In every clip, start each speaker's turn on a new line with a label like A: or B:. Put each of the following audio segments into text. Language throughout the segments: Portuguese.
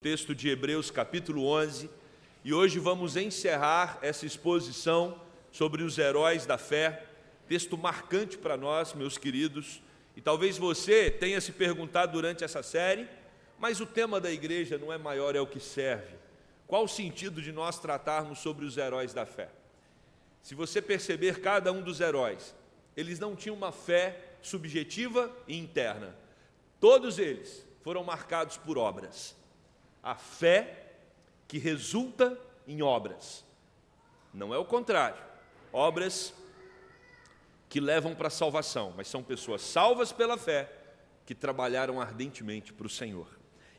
A: texto de Hebreus capítulo 11, e hoje vamos encerrar essa exposição sobre os heróis da fé, texto marcante para nós, meus queridos, e talvez você tenha se perguntado durante essa série, mas o tema da igreja não é maior, é o que serve. Qual o sentido de nós tratarmos sobre os heróis da fé? Se você perceber cada um dos heróis, eles não tinham uma fé subjetiva e interna. Todos eles foram marcados por obras. A fé que resulta em obras. Não é o contrário. Obras que levam para a salvação, mas são pessoas salvas pela fé que trabalharam ardentemente para o Senhor.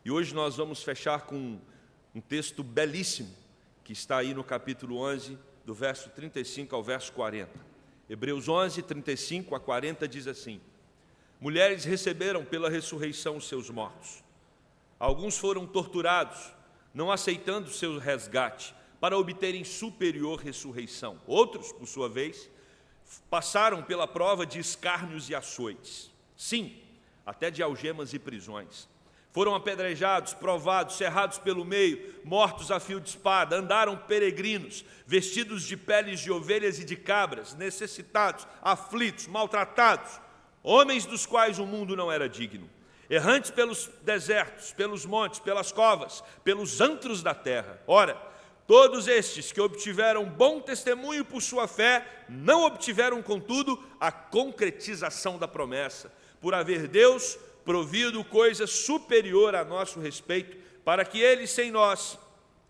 A: E hoje nós vamos fechar com um texto belíssimo que está aí no capítulo 11, do verso 35 ao verso 40. Hebreus 11, 35 a 40 diz assim: mulheres receberam pela ressurreição os seus mortos. Alguns foram torturados, não aceitando seu resgate, para obterem superior ressurreição. Outros, por sua vez, passaram pela prova de escárnios e açoites. Sim, até de algemas e prisões. Foram apedrejados, provados, cerrados pelo meio, mortos a fio de espada, andaram peregrinos, vestidos de peles de ovelhas e de cabras, necessitados, aflitos, maltratados, homens dos quais o mundo não era digno, errantes pelos desertos, pelos montes, pelas covas, pelos antros da terra. Ora, todos estes que obtiveram bom testemunho por sua fé, não obtiveram, contudo, a concretização da promessa, por haver Deus provido coisa superior a nosso respeito, para que eles, sem nós,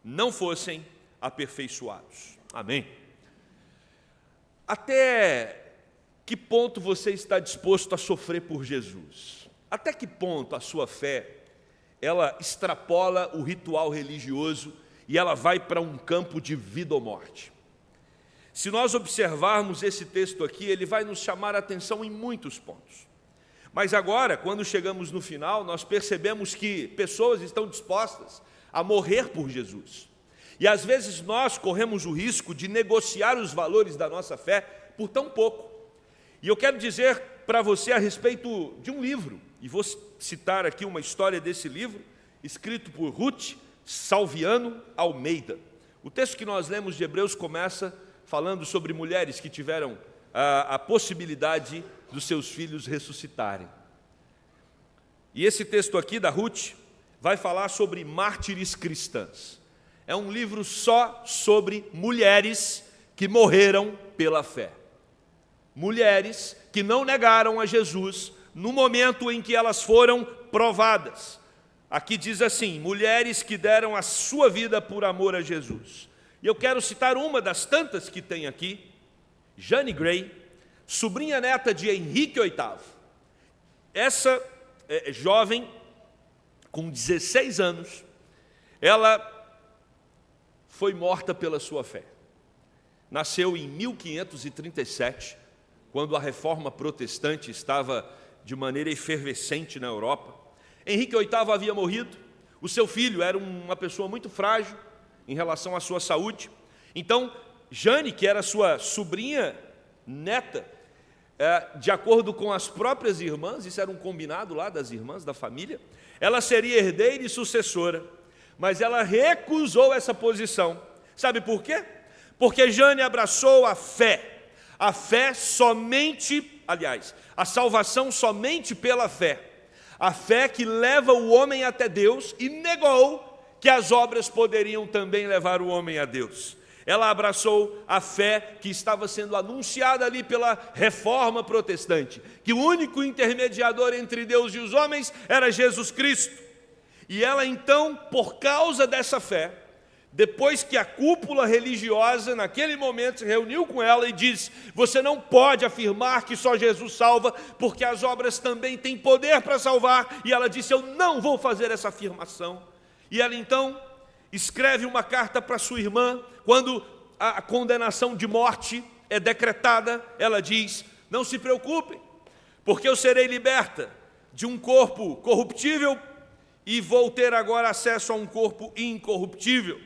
A: não fossem aperfeiçoados. Amém. Até que ponto você está disposto a sofrer por Jesus? Até que ponto a sua fé, ela extrapola o ritual religioso e ela vai para um campo de vida ou morte? Se nós observarmos esse texto aqui, ele vai nos chamar a atenção em muitos pontos. Mas agora, quando chegamos no final, nós percebemos que pessoas estão dispostas a morrer por Jesus. E às vezes nós corremos o risco de negociar os valores da nossa fé por tão pouco. E eu quero dizer para você a respeito de um livro, e vou citar aqui uma história desse livro, escrito por Ruth Salviano Almeida. O texto que nós lemos de Hebreus começa falando sobre mulheres que tiveram a possibilidade dos seus filhos ressuscitarem. E esse texto aqui da Ruth vai falar sobre mártires cristãs. É um livro só sobre mulheres que morreram pela fé. Mulheres que não negaram a Jesus no momento em que elas foram provadas. Aqui diz assim: mulheres que deram a sua vida por amor a Jesus. E eu quero citar uma das tantas que tem aqui, Jane Grey, sobrinha neta de Henrique VIII. Essa jovem, com 16 anos, ela foi morta pela sua fé. Nasceu em 1537, quando a reforma protestante estava de maneira efervescente na Europa. Henrique VIII havia morrido, o seu filho era uma pessoa muito frágil em relação à sua saúde. Então, Jane, que era sua sobrinha neta, de acordo com as próprias irmãs, isso era um combinado lá das irmãs da família, ela seria herdeira e sucessora, mas ela recusou essa posição. Sabe por quê? Porque Jane abraçou a fé somente, aliás, a salvação somente pela fé, a fé que leva o homem até Deus, e negou que as obras poderiam também levar o homem a Deus. Ela abraçou a fé que estava sendo anunciada ali pela reforma protestante, que o único intermediador entre Deus e os homens era Jesus Cristo. E ela então, por causa dessa fé, depois que a cúpula religiosa naquele momento se reuniu com ela e disse: você não pode afirmar que só Jesus salva, porque as obras também têm poder para salvar. E ela disse: eu não vou fazer essa afirmação. E ela então escreve uma carta para sua irmã. Quando a condenação de morte é decretada, ela diz: não se preocupem, porque eu serei liberta de um corpo corruptível e vou ter agora acesso a um corpo incorruptível.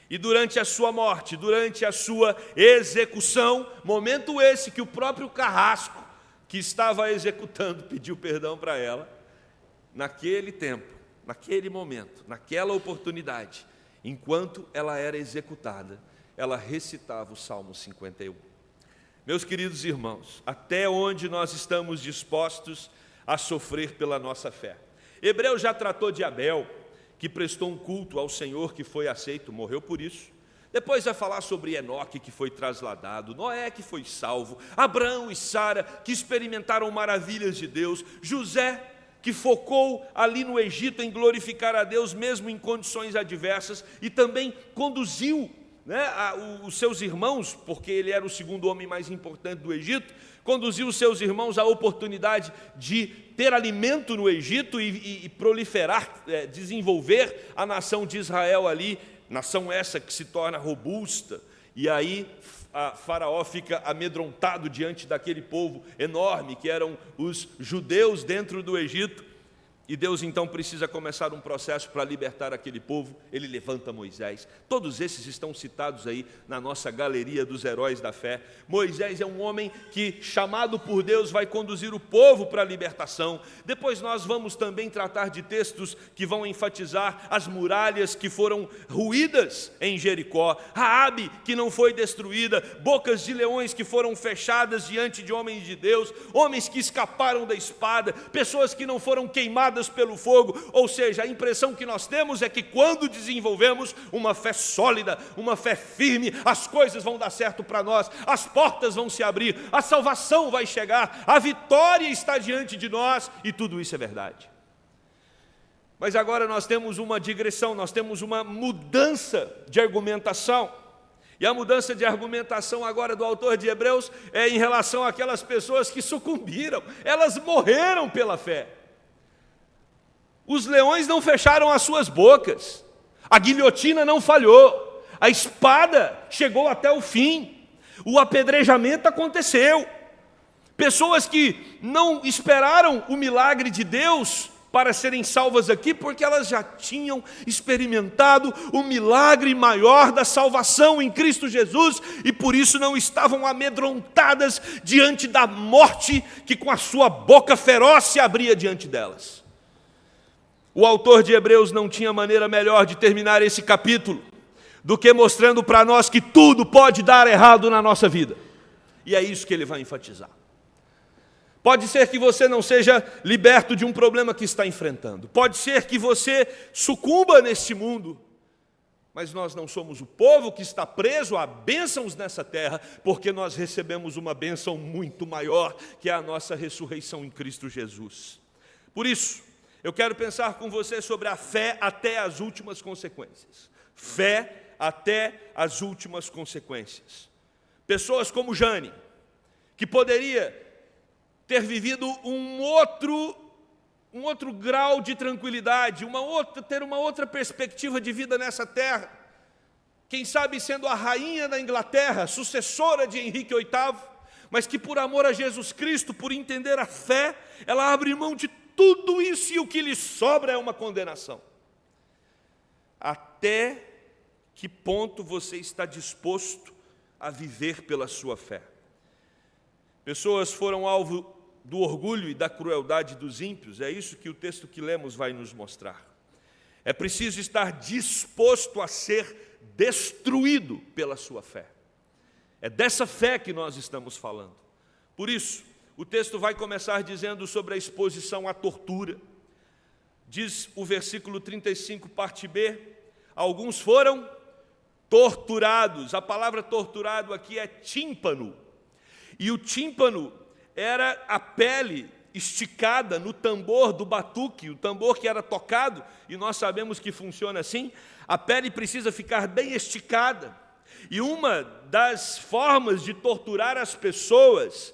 A: E durante a sua morte, durante a sua execução, momento esse que o próprio carrasco que estava executando pediu perdão para ela, naquele tempo naquele momento, naquela oportunidade, enquanto ela era executada, ela recitava o Salmo 51. Meus queridos irmãos, até onde nós estamos dispostos a sofrer pela nossa fé? Hebreus já tratou de Abel, que prestou um culto ao Senhor, que foi aceito, morreu por isso. Depois vai falar sobre Enoque, que foi trasladado, Noé, que foi salvo, Abraão e Sara, que experimentaram maravilhas de Deus, José, que focou ali no Egito em glorificar a Deus, mesmo em condições adversas, e também conduziu os seus irmãos, porque ele era o segundo homem mais importante do Egito, conduziu os seus irmãos à oportunidade de ter alimento no Egito e proliferar, desenvolver a nação de Israel ali, nação essa que se torna robusta, e aí Faraó fica amedrontado diante daquele povo enorme, que eram os judeus dentro do Egito, e Deus então precisa começar um processo para libertar aquele povo. Ele levanta Moisés. Todos esses estão citados aí na nossa galeria dos heróis da fé. Moisés é um homem que, chamado por Deus, vai conduzir o povo para a libertação. Depois nós vamos também tratar de textos que vão enfatizar as muralhas que foram ruídas em Jericó, Raabe, que não foi destruída, bocas de leões que foram fechadas diante de homens de Deus, homens que escaparam da espada, pessoas que não foram queimadas pelo fogo. Ou seja, a impressão que nós temos é que quando desenvolvemos uma fé sólida, uma fé firme, as coisas vão dar certo para nós, as portas vão se abrir, a salvação vai chegar, a vitória está diante de nós, e tudo isso é verdade. Mas agora nós temos uma digressão, nós temos uma mudança de argumentação. E a mudança de argumentação agora do autor de Hebreus é em relação àquelas pessoas que sucumbiram, elas morreram pela fé. Os leões não fecharam as suas bocas, a guilhotina não falhou, a espada chegou até o fim, o apedrejamento aconteceu. Pessoas que não esperaram o milagre de Deus para serem salvas aqui, porque elas já tinham experimentado o milagre maior da salvação em Cristo Jesus, e por isso não estavam amedrontadas diante da morte que com a sua boca feroz se abria diante delas. O autor de Hebreus não tinha maneira melhor de terminar esse capítulo do que mostrando para nós que tudo pode dar errado na nossa vida. E é isso que ele vai enfatizar. Pode ser que você não seja liberto de um problema que está enfrentando. Pode ser que você sucumba neste mundo. Mas nós não somos o povo que está preso a bênçãos nessa terra, porque nós recebemos uma bênção muito maior, que é a nossa ressurreição em Cristo Jesus. Por isso, eu quero pensar com você sobre a fé até as últimas consequências. Fé até as últimas consequências. Pessoas como Jane, que poderia ter vivido um outro grau de tranquilidade, ter uma outra perspectiva de vida nessa terra. Quem sabe sendo a rainha da Inglaterra, sucessora de Henrique VIII, mas que por amor a Jesus Cristo, por entender a fé, ela abre mão de tudo isso, e o que lhe sobra é uma condenação. Até que ponto você está disposto a viver pela sua fé? Pessoas foram alvo do orgulho e da crueldade dos ímpios, é isso que o texto que lemos vai nos mostrar. É preciso estar disposto a ser destruído pela sua fé. É dessa fé que nós estamos falando. Por isso, o texto vai começar dizendo sobre a exposição à tortura. Diz o versículo 35, parte B, alguns foram torturados. A palavra torturado aqui é tímpano. E o tímpano era a pele esticada no tambor do batuque, o tambor que era tocado, e nós sabemos que funciona assim. A pele precisa ficar bem esticada. E uma das formas de torturar as pessoas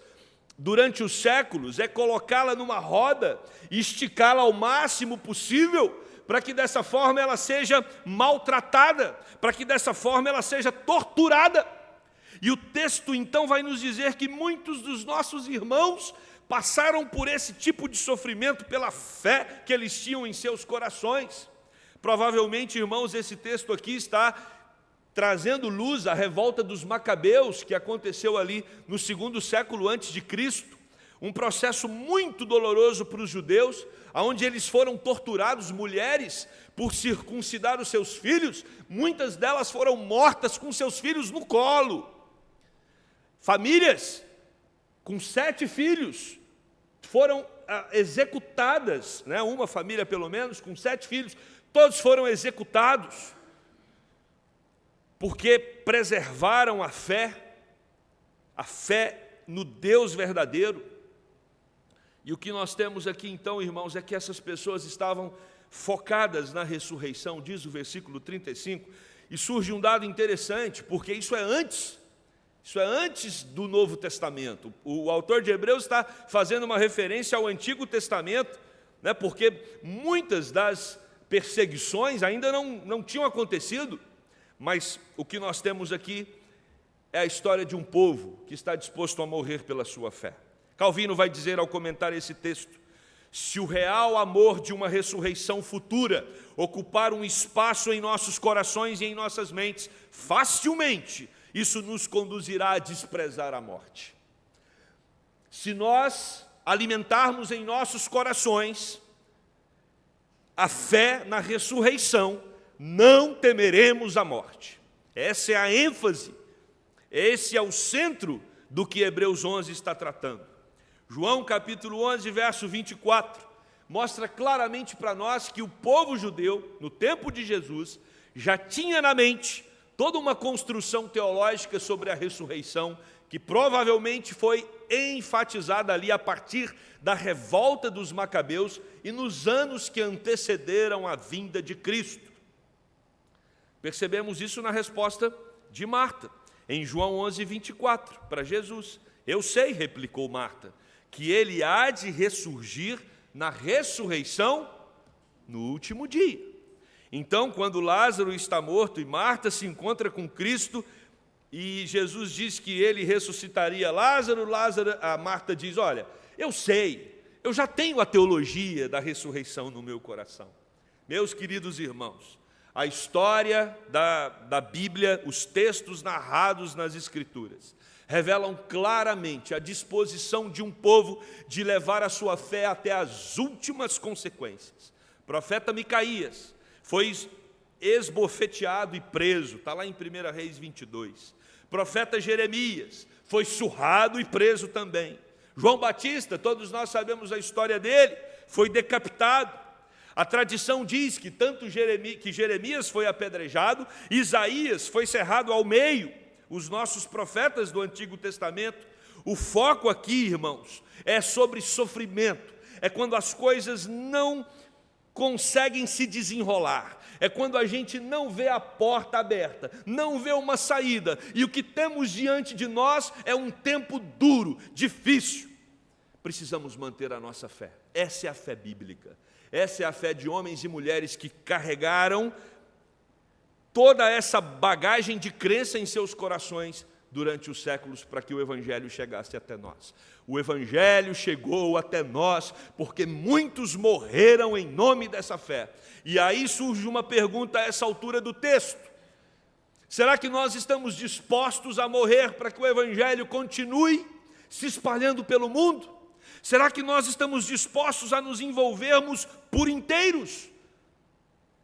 A: durante os séculos é colocá-la numa roda e esticá-la ao máximo possível, para que dessa forma ela seja maltratada, para que dessa forma ela seja torturada. E o texto então vai nos dizer que muitos dos nossos irmãos passaram por esse tipo de sofrimento pela fé que eles tinham em seus corações. Provavelmente, irmãos, esse texto aqui está trazendo luz à revolta dos Macabeus, que aconteceu ali no 2º século antes de Cristo. um processo muito doloroso para os judeus, onde eles foram torturados, mulheres, por circuncidar os seus filhos, muitas delas foram mortas com seus filhos no colo. Famílias com 7 filhos foram executadas, né? Uma família pelo menos, com 7 filhos, todos foram executados, porque preservaram a fé no Deus verdadeiro. E o que nós temos aqui então, irmãos, é que essas pessoas estavam focadas na ressurreição, diz o versículo 35, e surge um dado interessante, porque isso é antes do Novo Testamento. O autor de Hebreus está fazendo uma referência ao Antigo Testamento, né, porque muitas das perseguições ainda não tinham acontecido, mas o que nós temos aqui é a história de um povo que está disposto a morrer pela sua fé. Calvino vai dizer ao comentar esse texto: se o real amor de uma ressurreição futura ocupar um espaço em nossos corações e em nossas mentes, facilmente isso nos conduzirá a desprezar a morte. Se nós alimentarmos em nossos corações a fé na ressurreição, não temeremos a morte. Essa é a ênfase, esse é o centro do que Hebreus 11 está tratando. João capítulo 11, verso 24, mostra claramente para nós que o povo judeu, no tempo de Jesus, já tinha na mente toda uma construção teológica sobre a ressurreição, que provavelmente foi enfatizada ali a partir da revolta dos macabeus e nos anos que antecederam a vinda de Cristo. Percebemos isso na resposta de Marta, em João 11, 24, para Jesus. Eu sei, replicou Marta, que ele há de ressurgir na ressurreição no último dia. Então, quando Lázaro está morto e Marta se encontra com Cristo, e Jesus diz que ele ressuscitaria Lázaro, a Marta diz: olha, eu sei, eu já tenho a teologia da ressurreição no meu coração. Meus queridos irmãos, a história da Bíblia, os textos narrados nas Escrituras, revelam claramente a disposição de um povo de levar a sua fé até as últimas consequências. O profeta Micaías foi esbofeteado e preso, está lá em 1 Reis 22. O profeta Jeremias foi surrado e preso também. João Batista, todos nós sabemos a história dele, foi decapitado. A tradição diz que Jeremias foi apedrejado, Isaías foi cerrado ao meio. Os nossos profetas do Antigo Testamento, o foco aqui, irmãos, é sobre sofrimento, é quando as coisas não conseguem se desenrolar, é quando a gente não vê a porta aberta, não vê uma saída, e o que temos diante de nós é um tempo duro, difícil. Precisamos manter a nossa fé. Essa é a fé bíblica, essa é a fé de homens e mulheres que carregaram toda essa bagagem de crença em seus corações durante os séculos para que o Evangelho chegasse até nós. O Evangelho chegou até nós porque muitos morreram em nome dessa fé. E aí surge uma pergunta a essa altura do texto: será que nós estamos dispostos a morrer para que o Evangelho continue se espalhando pelo mundo? Será que nós estamos dispostos a nos envolvermos por inteiros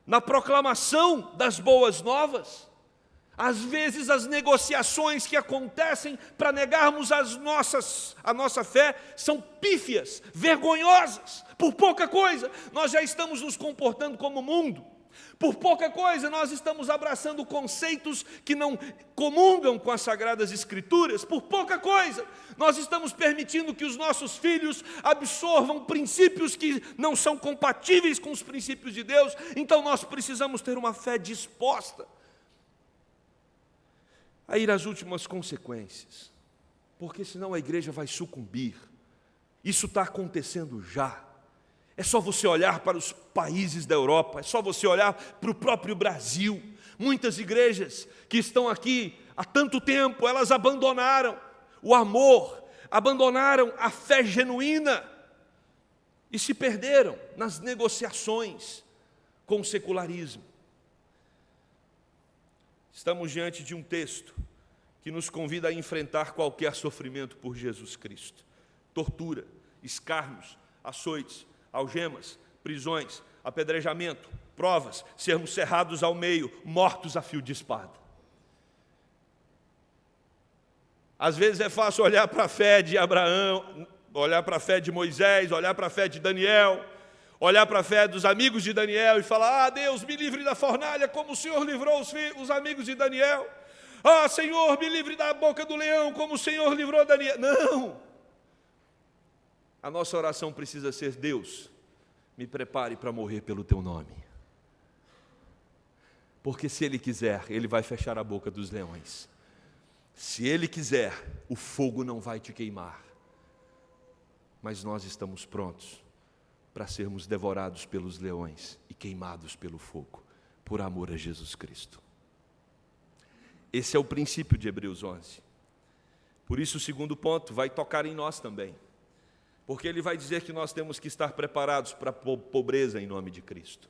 A: na proclamação das boas novas? Às vezes as negociações que acontecem para negarmos a nossa fé são pífias, vergonhosas. Por pouca coisa nós já estamos nos comportando como mundo. Por pouca coisa nós estamos abraçando conceitos que não comungam com as Sagradas Escrituras. Por pouca coisa nós estamos permitindo que os nossos filhos absorvam princípios que não são compatíveis com os princípios de Deus. Então nós precisamos ter uma fé disposta a ir às últimas consequências, porque senão a igreja vai sucumbir. Isso está acontecendo já. É só você olhar para os países da Europa, é só você olhar para o próprio Brasil. Muitas igrejas que estão aqui há tanto tempo, elas abandonaram o amor, abandonaram a fé genuína e se perderam nas negociações com o secularismo. Estamos diante de um texto que nos convida a enfrentar qualquer sofrimento por Jesus Cristo. tortura, escárnios, açoites, algemas, prisões, apedrejamento, provas, sermos cerrados ao meio, mortos a fio de espada. Às vezes é fácil olhar para a fé de Abraão, olhar para a fé de Moisés, olhar para a fé de Daniel, olhar para a fé dos amigos de Daniel e falar: Deus, me livre da fornalha, como o Senhor livrou os amigos de Daniel. Senhor, me livre da boca do leão, como o Senhor livrou Daniel. Não! A nossa oração precisa ser: Deus, me prepare para morrer pelo Teu nome. Porque se Ele quiser, Ele vai fechar a boca dos leões. Se Ele quiser, o fogo não vai te queimar. Mas nós estamos prontos para sermos devorados pelos leões e queimados pelo fogo, por amor a Jesus Cristo. Esse é o princípio de Hebreus 11. Por isso o segundo ponto vai tocar em nós também. Porque ele vai dizer que nós temos que estar preparados para a pobreza em nome de Cristo.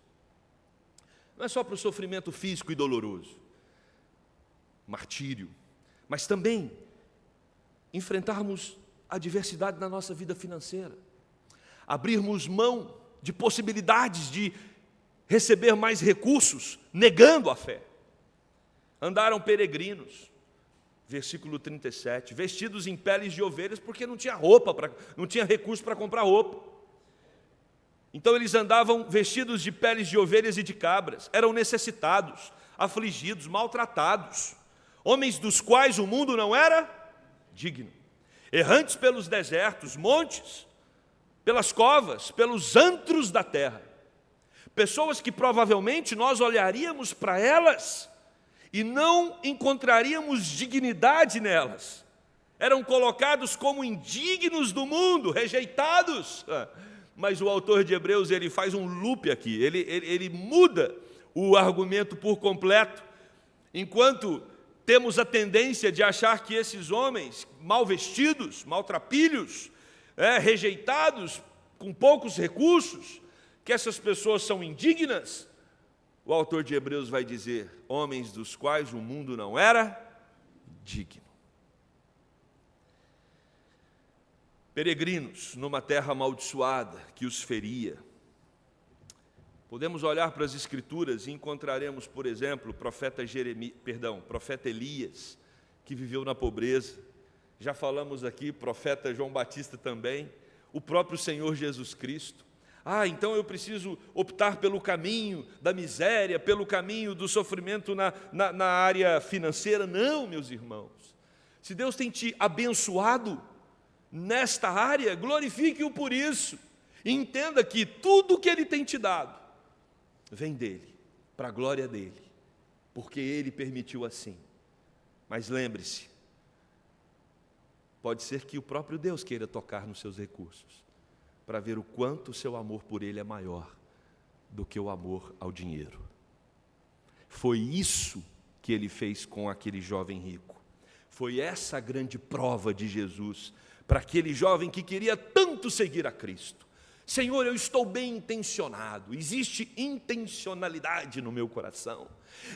A: Não é só para o sofrimento físico e doloroso, martírio, mas também enfrentarmos a adversidade na nossa vida financeira, abrirmos mão de possibilidades de receber mais recursos, negando a fé. Andaram peregrinos, versículo 37, vestidos em peles de ovelhas, porque não tinha não tinha recurso para comprar roupa. Então eles andavam vestidos de peles de ovelhas e de cabras, eram necessitados, afligidos, maltratados, homens dos quais o mundo não era digno, errantes pelos desertos, montes, pelas covas, pelos antros da terra, pessoas que provavelmente nós olharíamos para elas e não encontraríamos dignidade nelas, eram colocados como indignos do mundo, rejeitados. Mas o autor de Hebreus, ele faz um loop aqui, ele muda o argumento por completo. Enquanto temos a tendência de achar que esses homens mal vestidos, maltrapilhos, rejeitados, com poucos recursos, que essas pessoas são indignas, o autor de Hebreus vai dizer: homens dos quais o mundo não era digno. Peregrinos numa terra amaldiçoada que os feria. Podemos olhar para as Escrituras e encontraremos, por exemplo, o profeta Elias, que viveu na pobreza. Já falamos aqui, profeta João Batista também, o próprio Senhor Jesus Cristo. Então eu preciso optar pelo caminho da miséria, pelo caminho do sofrimento na área financeira. Não, meus irmãos. Se Deus tem te abençoado nesta área, glorifique-o por isso. E entenda que tudo que Ele tem te dado vem dEle, para a glória dEle, porque Ele permitiu assim. Mas lembre-se, pode ser que o próprio Deus queira tocar nos seus recursos, para ver o quanto o seu amor por Ele é maior do que o amor ao dinheiro. Foi isso que Ele fez com aquele jovem rico. Foi essa a grande prova de Jesus para aquele jovem que queria tanto seguir a Cristo. Senhor, eu estou bem intencionado, existe intencionalidade no meu coração.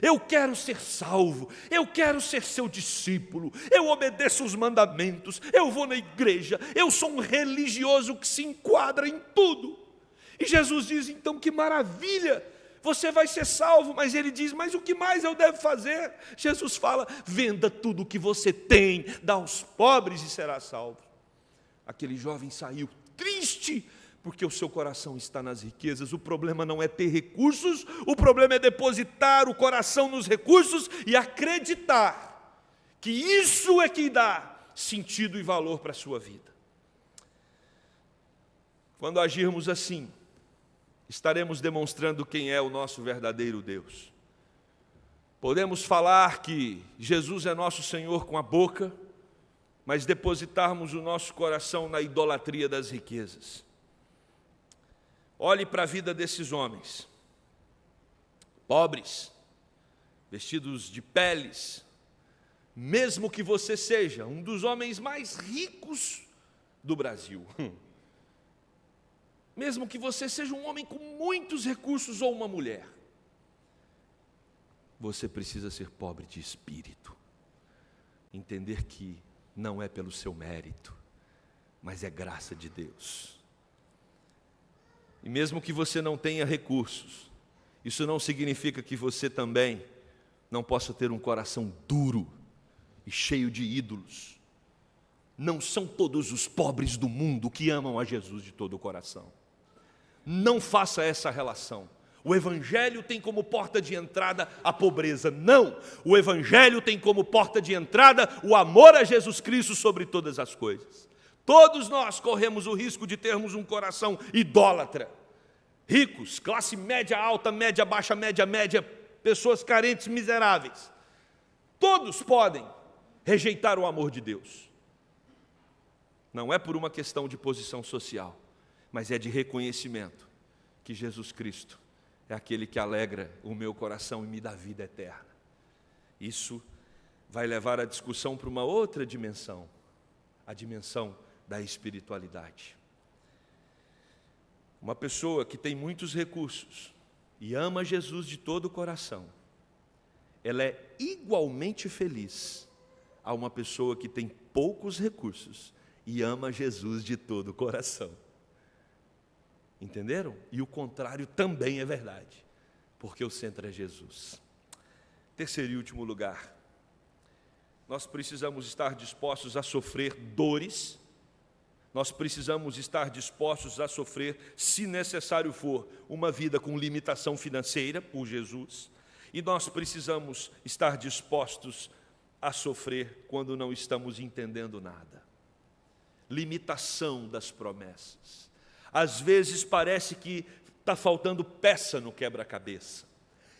A: Eu quero ser salvo, eu quero ser seu discípulo, eu obedeço os mandamentos, eu vou na igreja, eu sou um religioso que se enquadra em tudo. E Jesus diz: então que maravilha, você vai ser salvo. Mas ele diz: mas o que mais eu devo fazer? Jesus fala: venda tudo o que você tem, dá aos pobres e será salvo. Aquele jovem saiu triste, porque o seu coração está nas riquezas. O problema não é ter recursos, o problema é depositar o coração nos recursos e acreditar que isso é que dá sentido e valor para a sua vida. Quando agirmos assim, estaremos demonstrando quem é o nosso verdadeiro Deus. Podemos falar que Jesus é nosso Senhor com a boca, mas depositarmos o nosso coração na idolatria das riquezas. Olhe para a vida desses homens, pobres, vestidos de peles, mesmo que você seja um dos homens mais ricos do Brasil, mesmo que você seja um homem com muitos recursos ou uma mulher, você precisa ser pobre de espírito, entender que não é pelo seu mérito, mas é graça de Deus. E mesmo que você não tenha recursos, isso não significa que você também não possa ter um coração duro e cheio de ídolos. Não são todos os pobres do mundo que amam a Jesus de todo o coração. Não faça essa relação. O Evangelho tem como porta de entrada a pobreza. Não! O Evangelho tem como porta de entrada o amor a Jesus Cristo sobre todas as coisas. Todos nós corremos o risco de termos um coração idólatra. Ricos, classe média alta, média baixa, média média, pessoas carentes, miseráveis. Todos podem rejeitar o amor de Deus. Não é por uma questão de posição social, mas é de reconhecimento que Jesus Cristo é aquele que alegra o meu coração e me dá vida eterna. Isso vai levar a discussão para uma outra dimensão, a dimensão da espiritualidade. Uma pessoa que tem muitos recursos e ama Jesus de todo o coração, ela é igualmente feliz a uma pessoa que tem poucos recursos e ama Jesus de todo o coração. Entenderam? E o contrário também é verdade, porque o centro é Jesus. Terceiro e último lugar, nós precisamos estar dispostos a sofrer dores, nós precisamos estar dispostos a sofrer, se necessário for, uma vida com limitação financeira por Jesus, e nós precisamos estar dispostos a sofrer quando não estamos entendendo nada. Limitação das promessas. Às vezes parece que está faltando peça no quebra-cabeça.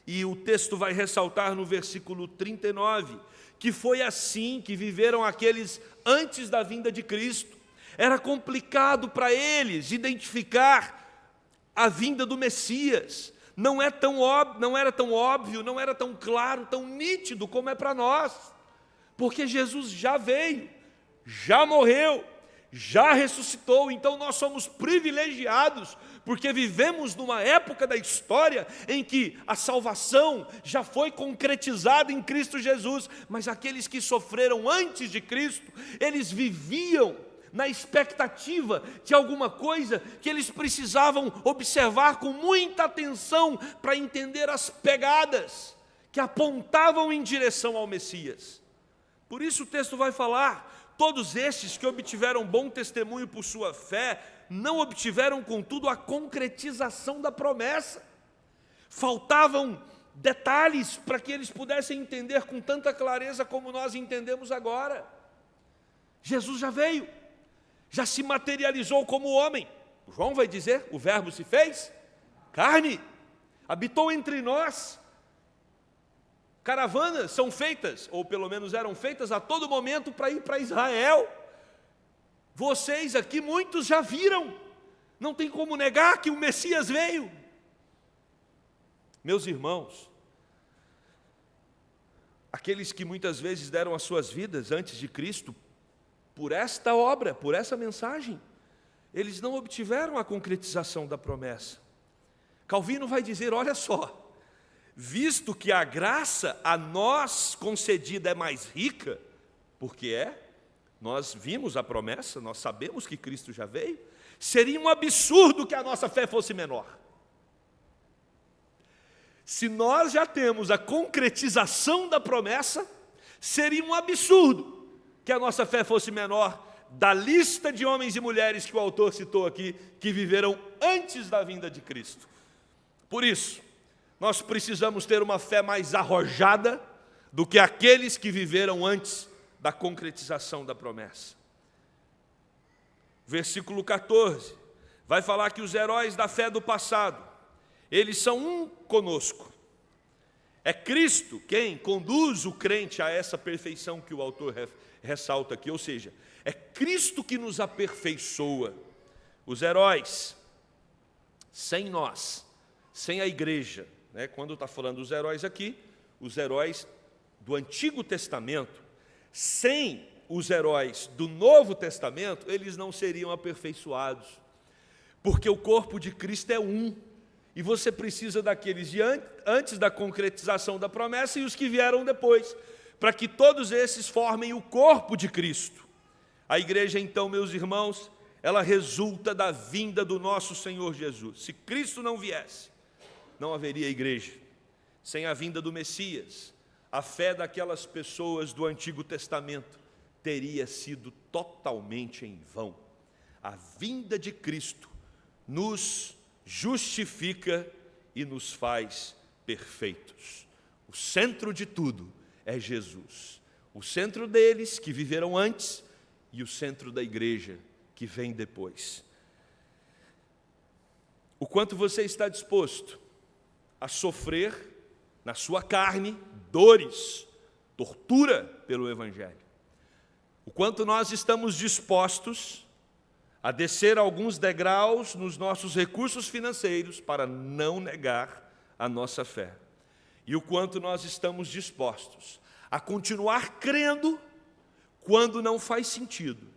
A: E o texto vai ressaltar no versículo 39, que foi assim que viveram aqueles antes da vinda de Cristo. Era complicado para eles identificar a vinda do Messias. Não era tão óbvio, não era tão claro, tão nítido como é para nós. Porque Jesus já veio, já morreu, já ressuscitou. Então nós somos privilegiados, porque vivemos numa época da história em que a salvação já foi concretizada em Cristo Jesus. Mas aqueles que sofreram antes de Cristo, eles viviam na expectativa de alguma coisa que eles precisavam observar com muita atenção para entender as pegadas que apontavam em direção ao Messias. Por isso o texto vai falar: todos estes que obtiveram bom testemunho por sua fé, não obtiveram, contudo, a concretização da promessa. Faltavam detalhes para que eles pudessem entender com tanta clareza como nós entendemos agora. Jesus já veio, já se materializou como homem. João vai dizer: o verbo se fez carne, habitou entre nós. Caravanas são feitas, ou pelo menos eram feitas a todo momento para ir para Israel. Vocês aqui, muitos já viram, não tem como negar que o Messias veio. Meus irmãos, aqueles que muitas vezes deram as suas vidas antes de Cristo, por esta obra, por essa mensagem, eles não obtiveram a concretização da promessa. Calvino vai dizer: olha só, visto que a graça a nós concedida é mais rica, porque nós vimos a promessa, nós sabemos que Cristo já veio, seria um absurdo que a nossa fé fosse menor. Se nós já temos a concretização da promessa, seria um absurdo que a nossa fé fosse menor da lista de homens e mulheres que o autor citou aqui, que viveram antes da vinda de Cristo. Por isso, nós precisamos ter uma fé mais arrojada do que aqueles que viveram antes da concretização da promessa. Versículo 14, vai falar que os heróis da fé do passado, eles são um conosco. É Cristo quem conduz o crente a essa perfeição que o autor ressalta aqui, ou seja, é Cristo que nos aperfeiçoa. Os heróis, sem nós, sem a igreja, quando está falando dos heróis aqui, os heróis do Antigo Testamento, sem os heróis do Novo Testamento, eles não seriam aperfeiçoados, porque o corpo de Cristo é um, e você precisa daqueles de antes da concretização da promessa e os que vieram depois, para que todos esses formem o corpo de Cristo. A igreja, então, meus irmãos, ela resulta da vinda do nosso Senhor Jesus. Se Cristo não viesse, não haveria igreja. Sem a vinda do Messias, a fé daquelas pessoas do Antigo Testamento teria sido totalmente em vão. A vinda de Cristo nos justifica e nos faz perfeitos. O centro de tudo é Jesus. O centro deles que viveram antes e o centro da igreja que vem depois. O quanto você está disposto a sofrer na sua carne dores, tortura pelo Evangelho. O quanto nós estamos dispostos a descer alguns degraus nos nossos recursos financeiros para não negar a nossa fé. E o quanto nós estamos dispostos a continuar crendo quando não faz sentido,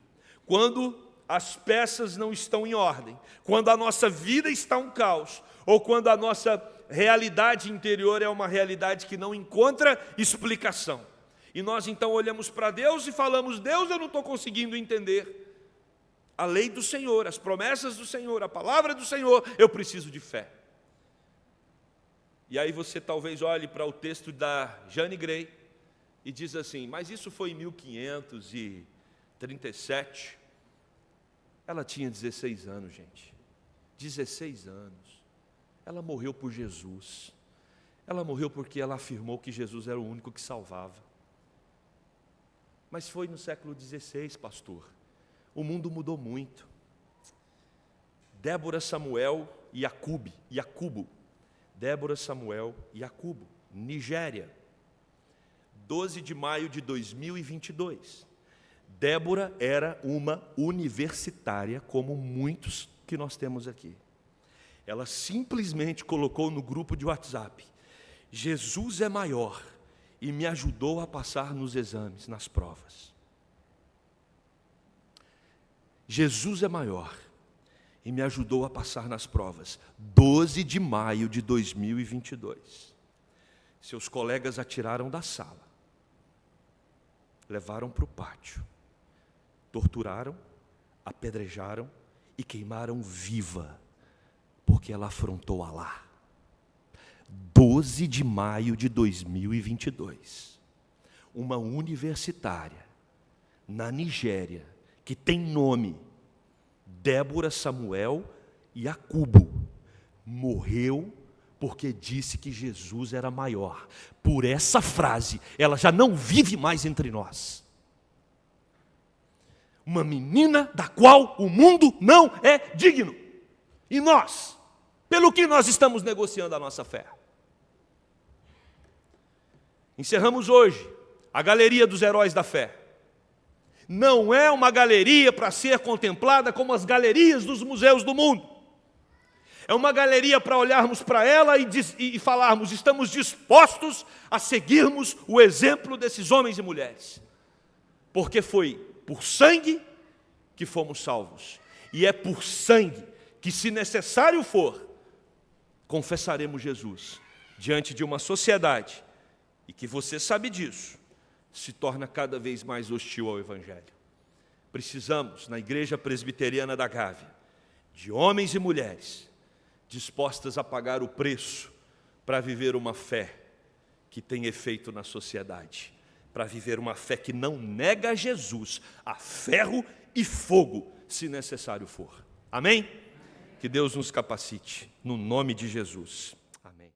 A: quando as peças não estão em ordem, quando a nossa vida está um caos, ou quando a nossa realidade interior é uma realidade que não encontra explicação. E nós então olhamos para Deus e falamos: Deus, eu não estou conseguindo entender a lei do Senhor, as promessas do Senhor, a palavra do Senhor, eu preciso de fé. E aí você talvez olhe para o texto da Jane Grey e diz assim: mas isso foi em 1537. Ela tinha 16 anos, gente. 16 anos. Ela morreu por Jesus. Ela morreu porque ela afirmou que Jesus era o único que salvava. Mas foi no século XVI, pastor. O mundo mudou muito. Débora Samuel e Yacubo. Débora Samuel e Yacubo, Nigéria. 12 de maio de 2022. Débora era uma universitária, como muitos que nós temos aqui. Ela simplesmente colocou no grupo de WhatsApp: Jesus é maior, e me ajudou a passar nos exames, nas provas. Jesus é maior e me ajudou a passar nas provas. 12 de maio de 2022. Seus colegas a tiraram da sala, levaram para o pátio, torturaram, apedrejaram e queimaram viva, porque ela afrontou Alá. 12 de maio de 2022. Uma universitária na Nigéria, que tem nome Débora Samuel e Yacubo, morreu porque disse que Jesus era maior. Por essa frase, ela já não vive mais entre nós. Uma menina da qual o mundo não é digno. E nós, pelo que nós estamos negociando a nossa fé? Encerramos hoje a galeria dos heróis da fé. Não é uma galeria para ser contemplada como as galerias dos museus do mundo. É uma galeria para olharmos para ela e falarmos: estamos dispostos a seguirmos o exemplo desses homens e mulheres. Porque foi por sangue que fomos salvos. E é por sangue que, se necessário for, confessaremos Jesus diante de uma sociedade, e que você sabe disso, se torna cada vez mais hostil ao Evangelho. Precisamos, na Igreja Presbiteriana da Gávea, de homens e mulheres dispostas a pagar o preço para viver uma fé que tem efeito na sociedade, para viver uma fé que não nega Jesus a ferro e fogo, se necessário for. Amém? Que Deus nos capacite, no nome de Jesus.